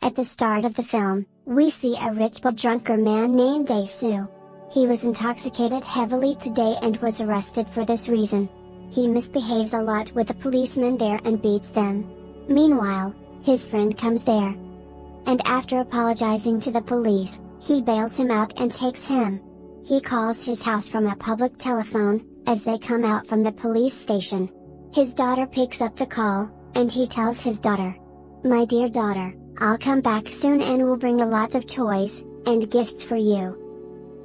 At the start of the film, we see a rich but drunker man named Dae-soo. He was intoxicated heavily today and was arrested for this reason. He misbehaves a lot with the policemen there and beats them. Meanwhile, his friend comes there. And after apologizing to the police, he bails him out and takes him. He calls his house from a public telephone, as they come out from the police station. His daughter picks up the call, and he tells his daughter, "My dear daughter, I'll come back soon and will bring a lot of toys, and gifts for you.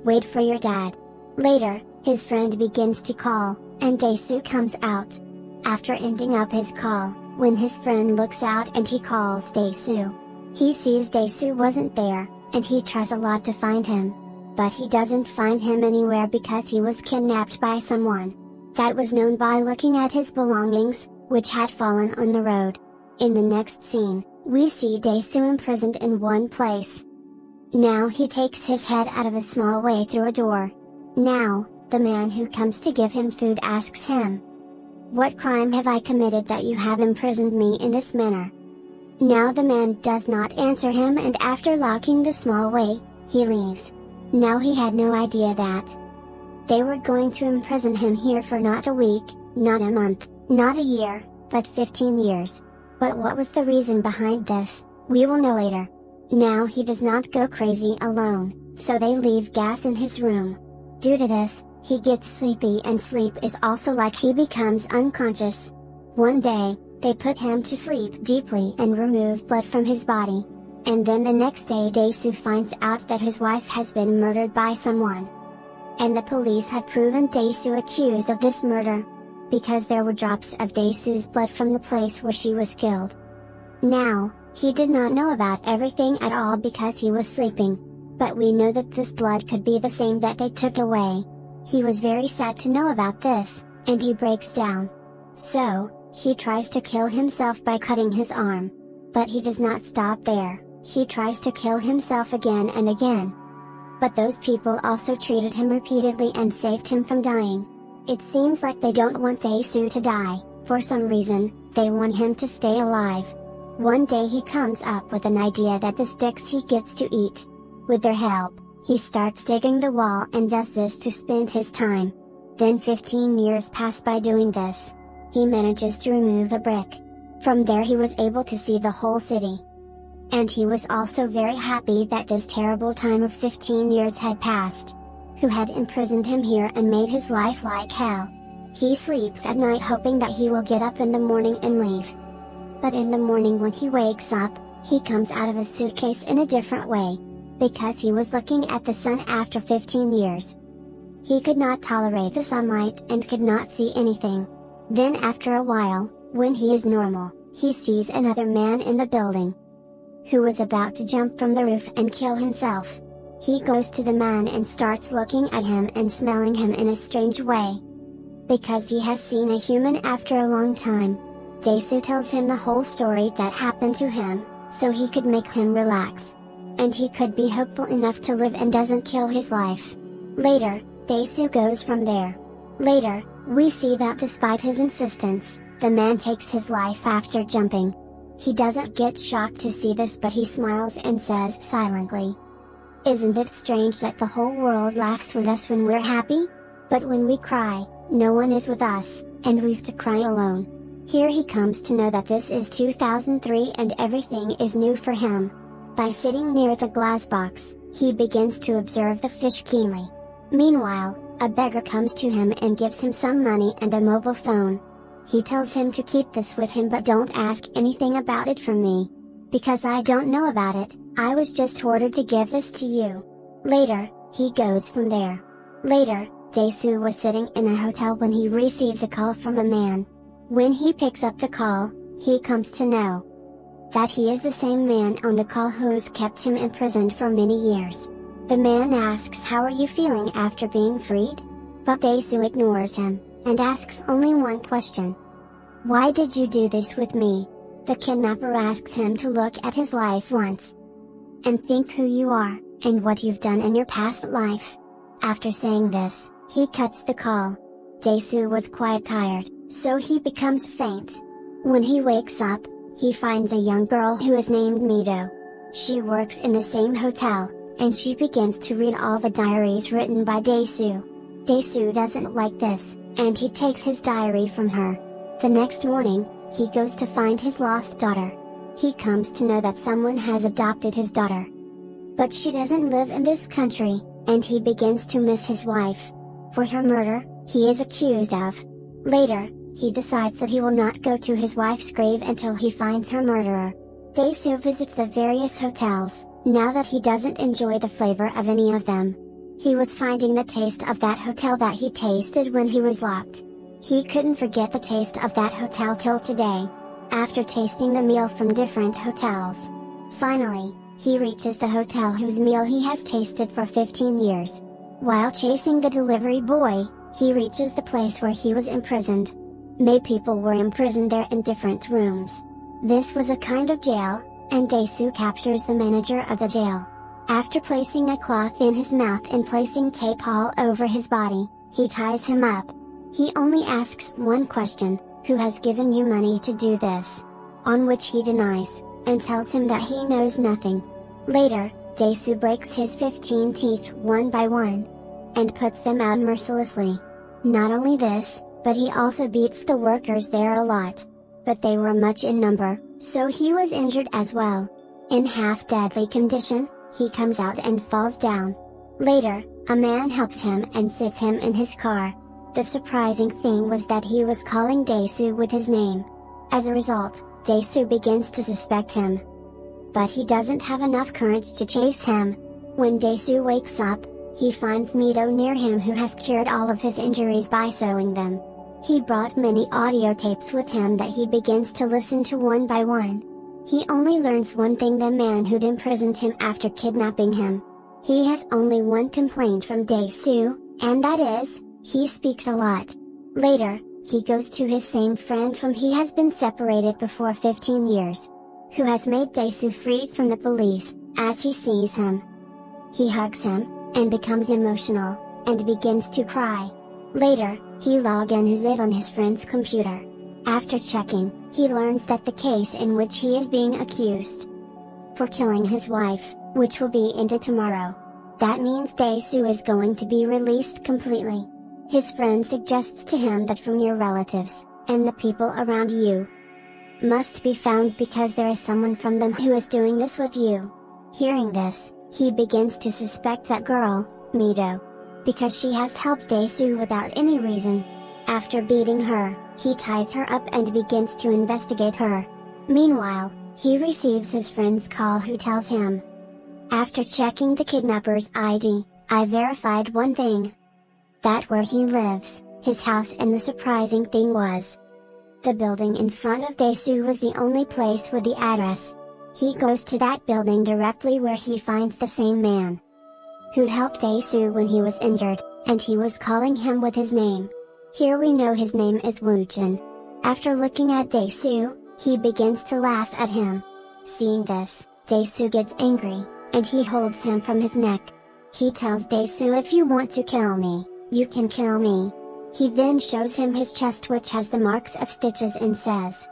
Wait for your dad." Later, his friend begins to call, and Dae-soo comes out. After ending up his call, when his friend looks out and he calls Dae-soo, he sees Dae-soo wasn't there, and he tries a lot to find him. But he doesn't find him anywhere because he was kidnapped by someone. That was known by looking at his belongings, which had fallen on the road. In the next scene, we see Dae-soo imprisoned in one place. Now he takes his head out of a small way through a door. Now, the man who comes to give him food asks him, "What crime have I committed that you have imprisoned me in this manner?" Now the man does not answer him, and after locking the small way, he leaves. Now he had no idea that they were going to imprison him here for not a week, not a month, not a year, but 15 years. But what was the reason behind this, we will know later. Now he does not go crazy alone, so they leave gas in his room. Due to this, he gets sleepy, and sleep is also like he becomes unconscious. One day, they put him to sleep deeply and remove blood from his body. And then the next day Dae-soo finds out that his wife has been murdered by someone. And the police have proven Dae-soo accused of this murder, because there were drops of Dae-soo's blood from the place where she was killed. Now, he did not know about everything at all because he was sleeping. But we know that this blood could be the same that they took away. He was very sad to know about this, and he breaks down. So, he tries to kill himself by cutting his arm. But he does not stop there, he tries to kill himself again and again. But those people also treated him repeatedly and saved him from dying. It seems like they don't want Dae-soo to die, for some reason, they want him to stay alive. One day he comes up with an idea that the sticks he gets to eat. With their help, he starts digging the wall and does this to spend his time. Then 15 years pass by doing this. He manages to remove a brick. From there he was able to see the whole city. And he was also very happy that this terrible time of 15 years had passed. Who had imprisoned him here and made his life like hell. He sleeps at night hoping that he will get up in the morning and leave. But in the morning when he wakes up, he comes out of his suitcase in a different way. Because he was looking at the sun after 15 years. He could not tolerate the sunlight and could not see anything. Then after a while, when he is normal, he sees another man in the building, who was about to jump from the roof and kill himself. He goes to the man and starts looking at him and smelling him in a strange way. Because he has seen a human after a long time. Dae-soo tells him the whole story that happened to him, so he could make him relax. And he could be hopeful enough to live and doesn't kill his life. Later, Dae-soo goes from there. Later, we see that despite his insistence, the man takes his life after jumping. He doesn't get shocked to see this, but he smiles and says silently, "Isn't it strange that the whole world laughs with us when we're happy? But when we cry, no one is with us, and we've to cry alone." Here he comes to know that this is 2003 and everything is new for him. By sitting near the glass box, he begins to observe the fish keenly. Meanwhile, a beggar comes to him and gives him some money and a mobile phone. He tells him to keep this with him, but don't ask anything about it from me. Because I don't know about it, I was just ordered to give this to you. Later, he goes from there. Later, Dae-soo was sitting in a hotel when he receives a call from a man. When he picks up the call, he comes to know that he is the same man on the call who's kept him imprisoned for many years. The man asks, "How are you feeling after being freed?" But Dae-soo ignores him, and asks only one question. "Why did you do this with me?" The kidnapper asks him to look at his life once, and think who you are, and what you've done in your past life. After saying this, he cuts the call. Dae-soo was quite tired, so he becomes faint. When he wakes up, he finds a young girl who is named Mido. She works in the same hotel, and she begins to read all the diaries written by Dae-soo. Dae-soo doesn't like this, and he takes his diary from her. The next morning, he goes to find his lost daughter. He comes to know that someone has adopted his daughter. But she doesn't live in this country, and he begins to miss his wife. For her murder, he is accused of. Later, he decides that he will not go to his wife's grave until he finds her murderer. Dae-soo visits the various hotels, now that he doesn't enjoy the flavor of any of them. He was finding the taste of that hotel that he tasted when he was locked. He couldn't forget the taste of that hotel till today, after tasting the meal from different hotels. Finally, he reaches the hotel whose meal he has tasted for 15 years. While chasing the delivery boy, he reaches the place where he was imprisoned. Many people were imprisoned there in different rooms. This was a kind of jail, and Dae-soo captures the manager of the jail. After placing a cloth in his mouth and placing tape all over his body, he ties him up. He only asks one question: "Who has given you money to do this?" On which he denies, and tells him that he knows nothing. Later, Dae-soo breaks his 15 teeth one by one, and puts them out mercilessly. Not only this, but he also beats the workers there a lot. But they were much in number, so he was injured as well. In half-deadly condition, he comes out and falls down. Later, a man helps him and sits him in his car. The surprising thing was that he was calling Dae-soo with his name. As a result, Dae-soo begins to suspect him. But he doesn't have enough courage to chase him. When Dae-soo wakes up, he finds Mido near him, who has cured all of his injuries by sewing them. He brought many audio tapes with him that he begins to listen to one by one. He only learns one thing: the man who'd imprisoned him after kidnapping him. He has only one complaint from Dae-soo, and that is, he speaks a lot. Later, he goes to his same friend from he has been separated before 15 years. Who has made Dae-soo free from the police. As he sees him, he hugs him, and becomes emotional, and begins to cry. Later, he logs in on his friend's computer. After checking, he learns that the case in which he is being accused for killing his wife, which will be ended tomorrow. That means Dae-soo is going to be released completely. His friend suggests to him that from your relatives, and the people around you, must be found because there is someone from them who is doing this with you. Hearing this, he begins to suspect that girl, Mido, because she has helped Dae-soo without any reason. After beating her, he ties her up and begins to investigate her. Meanwhile, he receives his friend's call, who tells him, "After checking the kidnapper's ID, I verified one thing. That where he lives, his house, and the surprising thing was, the building in front of Dae-soo was the only place with the address." He goes to that building directly, where he finds the same man who'd helped Dae-soo when he was injured, and he was calling him with his name. Here we know his name is Woo-jin. After looking at Dae-soo, he begins to laugh at him. Seeing this, Dae-soo gets angry, and he holds him from his neck. He tells Dae-soo, "If you want to kill me, you can kill me." He then shows him his chest, which has the marks of stitches, and says,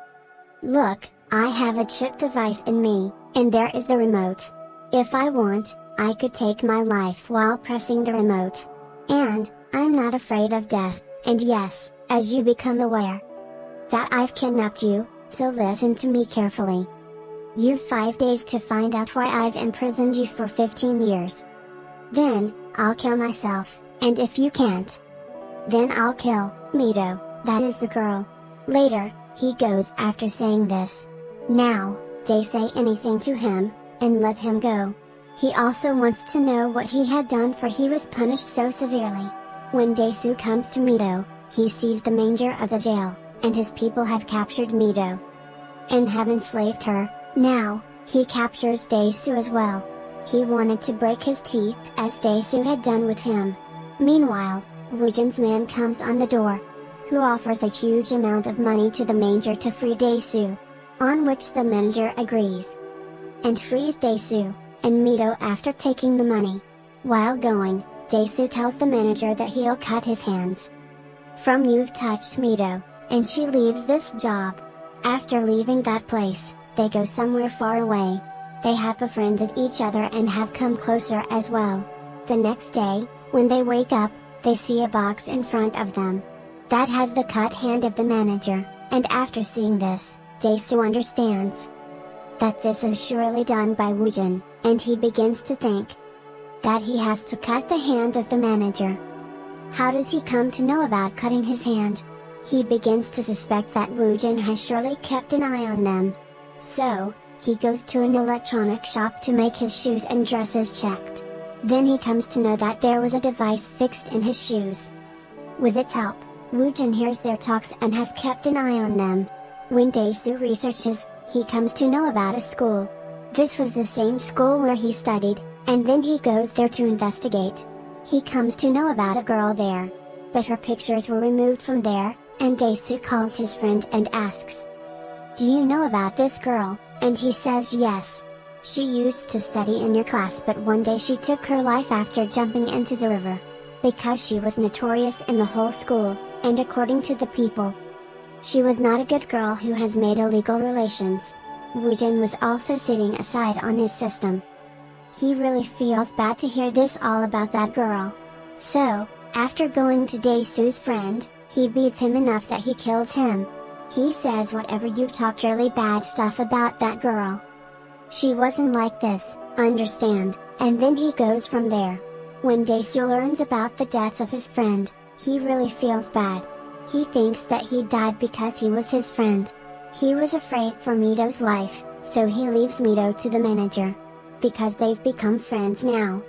"Look, I have a chip device in me, and there is the remote. If I want, I could take my life while pressing the remote. And, I'm not afraid of death, and yes, as you become aware that I've kidnapped you, so listen to me carefully. You've 5 days to find out why I've imprisoned you for 15 years. Then, I'll kill myself, and if you can't, then I'll kill Mido, that is the girl." Later, he goes after saying this. Now, Dae say anything to him, and let him go. He also wants to know what he had done, for he was punished so severely. When Dae-soo comes to Mido, he sees the manager of the jail, and his people have captured Mido and have enslaved her. Now, he captures Dae-soo as well. He wanted to break his teeth, as Dae-soo had done with him. Meanwhile, Woo-jin's man comes on the door, who offers a huge amount of money to the manager to free Dae-soo, on which the manager agrees and frees Dae-soo and Mido after taking the money. While going, Dae-soo tells the manager that he'll cut his hands from "You've touched Mido," and she leaves this job. After leaving that place, they go somewhere far away. They have befriended each other and have come closer as well. The next day, when they wake up, they see a box in front of them that has the cut hand of the manager, and after seeing this, Dae-soo understands that this is surely done by Woojin, and he begins to think that he has to cut the hand of the manager. How does he come to know about cutting his hand? He begins to suspect that Woojin has surely kept an eye on them. So, he goes to an electronic shop to make his shoes and dresses checked. Then he comes to know that there was a device fixed in his shoes. With its help, Woojin hears their talks and has kept an eye on them. When Dae-soo researches, he comes to know about a school. This was the same school where he studied, and then he goes there to investigate. He comes to know about a girl there. But her pictures were removed from there, and Dae-soo calls his friend and asks, "Do you know about this girl?" And he says yes. She used to study in your class, but one day she took her life after jumping into the river. Because she was notorious in the whole school, and according to the people, she was not a good girl who has made illegal relations. Woojin was also sitting aside on his system. He really feels bad to hear this all about that girl. So, after going to Dae-soo's friend, he beats him enough that he killed him. He says, "Whatever, you've talked really bad stuff about that girl. She wasn't like this, understand?" And then he goes from there. When Dae-soo learns about the death of his friend, he really feels bad. He thinks that he died because he was his friend. He was afraid for Mido's life, so he leaves Mido to the manager. Because they've become friends now.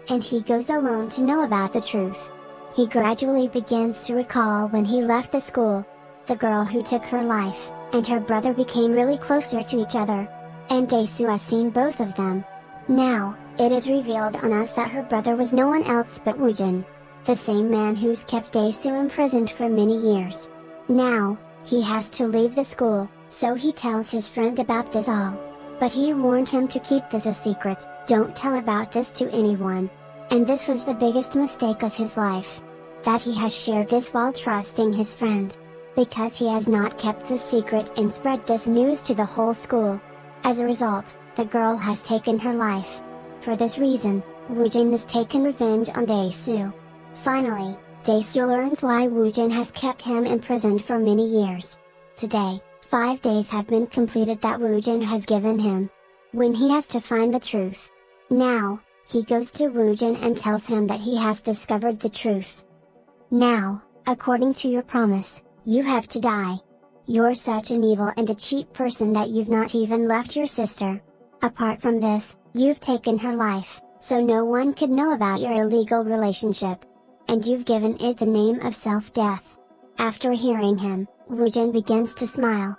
And he goes alone to know about the truth. He gradually begins to recall when he left the school. The girl who took her life, and her brother became really closer to each other. And Dae-soo has seen both of them. Now, it is revealed on us that her brother was no one else but Woojin, the same man who's kept Dae-soo imprisoned for many years. Now, he has to leave the school, so he tells his friend about this all. But he warned him to keep this a secret, "Don't tell about this to anyone." And this was the biggest mistake of his life. That he has shared this while trusting his friend. Because he has not kept this secret and spread this news to the whole school. As a result, the girl has taken her life. For this reason, Woojin has taken revenge on Dae-soo. Finally, Dae-soo learns why Woojin has kept him imprisoned for many years. Today, 5 days have been completed that Woojin has given him. When he has to find the truth. Now, he goes to Woojin and tells him that he has discovered the truth. Now, according to your promise, you have to die. You're such an evil and a cheap person that you've not even left your sister. Apart from this, you've taken her life, so no one could know about your illegal relationship. And you've given it the name of self-death. After hearing him, Woojin begins to smile.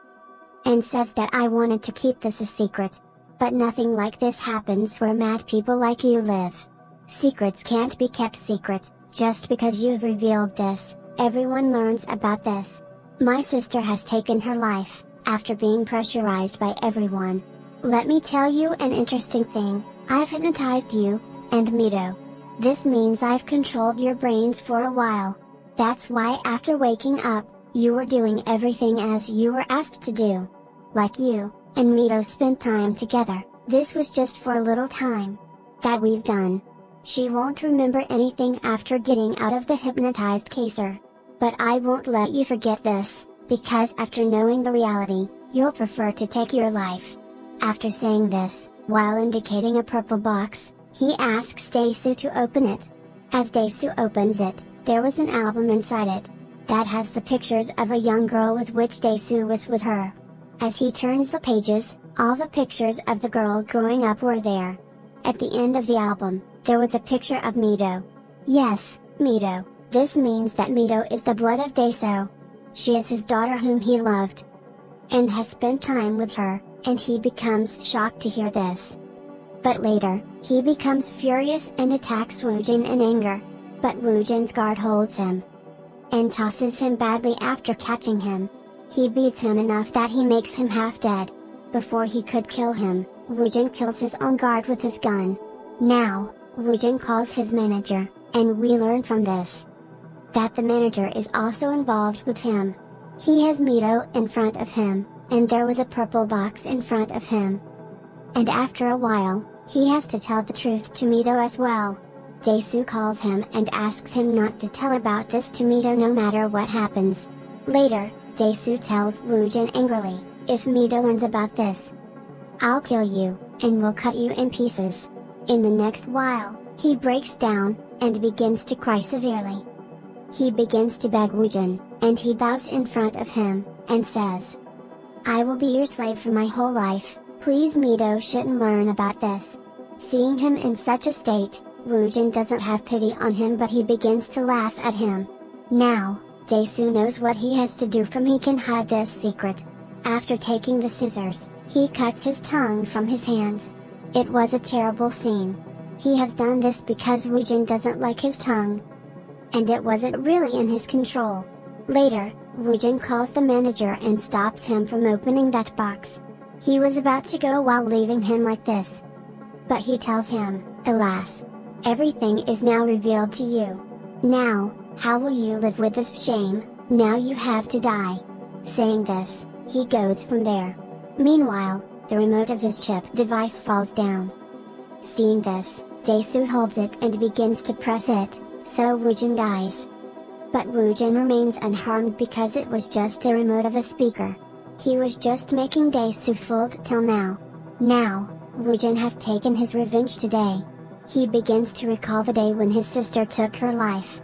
And says that I wanted to keep this a secret. But nothing like this happens where mad people like you live. Secrets can't be kept secret, just because you've revealed this, everyone learns about this. My sister has taken her life, after being pressurized by everyone. Let me tell you an interesting thing, I've hypnotized you, and Mido. This means I've controlled your brains for a while. That's why after waking up, you were doing everything as you were asked to do. Like you and Mido spent time together, this was just for a little time. That we've done. She won't remember anything after getting out of the hypnotized caser. But I won't let you forget this, because after knowing the reality, you'll prefer to take your life. After saying this, while indicating a purple box, he asks Dae-soo to open it. As Dae-soo opens it, there was an album inside it, that has the pictures of a young girl with which Dae-soo was with her. As he turns the pages, all the pictures of the girl growing up were there. At the end of the album, there was a picture of Mido. Yes, Mido. This means that Mido is the blood of Dae-soo. She is his daughter whom he loved. And has spent time with her, and he becomes shocked to hear this. But later, he becomes furious and attacks Woojin in anger. But Woojin's guard holds him. And tosses him badly after catching him. He beats him enough that he makes him half dead. Before he could kill him, Woojin kills his own guard with his gun. Now, Woojin calls his manager, and we learn from this that the manager is also involved with him. He has Mido in front of him, and there was a purple box in front of him. And after a while, he has to tell the truth to Mito as well. Dae-soo calls him and asks him not to tell about this to Mito no matter what happens. Later, Dae-soo tells Woo-jin angrily, "If Mito learns about this, I'll kill you, and will cut you in pieces." In the next while, he breaks down, and begins to cry severely. He begins to beg Woo-jin, and he bows in front of him, and says, "I will be your slave for my whole life, please Mito shouldn't learn about this." Seeing him in such a state, Woo-jin doesn't have pity on him but he begins to laugh at him. Now, Dae-soo knows what he has to do from he can hide this secret. After taking the scissors, he cuts his tongue from his hands. It was a terrible scene. He has done this because Woo-jin doesn't like his tongue. And it wasn't really in his control. Later, Woo-jin calls the manager and stops him from opening that box. He was about to go while leaving him like this. But he tells him, "Alas! Everything is now revealed to you. Now, how will you live with this shame? Now you have to die." Saying this, he goes from there. Meanwhile, the remote of his chip device falls down. Seeing this, Dae-soo holds it and begins to press it, so Woo-jin dies. But Woo-jin remains unharmed because it was just a remote of a speaker. He was just making Dae-soo fooled till now. Now, Woo-jin has taken his revenge today. He begins to recall the day when his sister took her life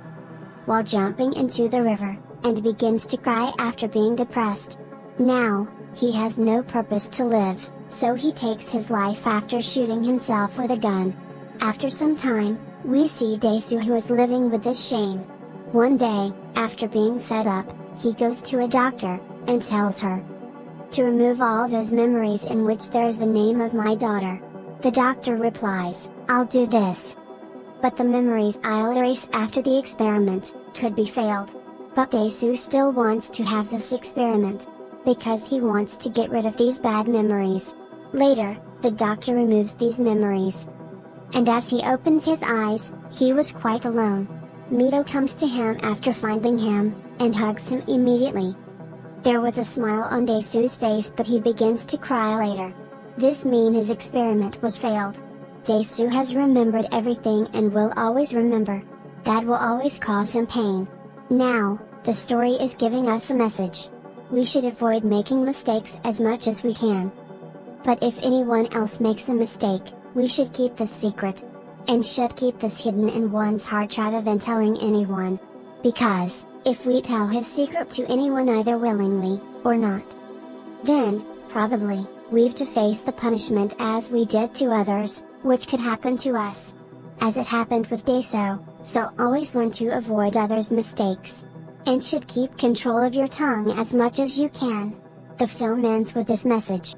while jumping into the river, and begins to cry after being depressed. Now, he has no purpose to live, so he takes his life after shooting himself with a gun. After some time, we see Dae-soo who is living with this shame. One day, after being fed up, he goes to a doctor, and tells her to remove all those memories in which there is the name of my daughter. The doctor replies, "I'll do this. But the memories I'll erase after the experiment could be failed." But Dae-soo still wants to have this experiment, because he wants to get rid of these bad memories. Later, the doctor removes these memories. And as he opens his eyes, he was quite alone. Mito comes to him after finding him, and hugs him immediately. There was a smile on Dae-soo's face but he begins to cry later. This means his experiment was failed. Dae-soo has remembered everything and will always remember. That will always cause him pain. Now, the story is giving us a message. We should avoid making mistakes as much as we can. But if anyone else makes a mistake, we should keep this secret. And should keep this hidden in one's heart rather than telling anyone. Because, if we tell his secret to anyone either willingly, or not, then, probably, we've to face the punishment as we did to others, which could happen to us. As it happened with Dae-soo, so always learn to avoid others' mistakes. And should keep control of your tongue as much as you can. The film ends with this message.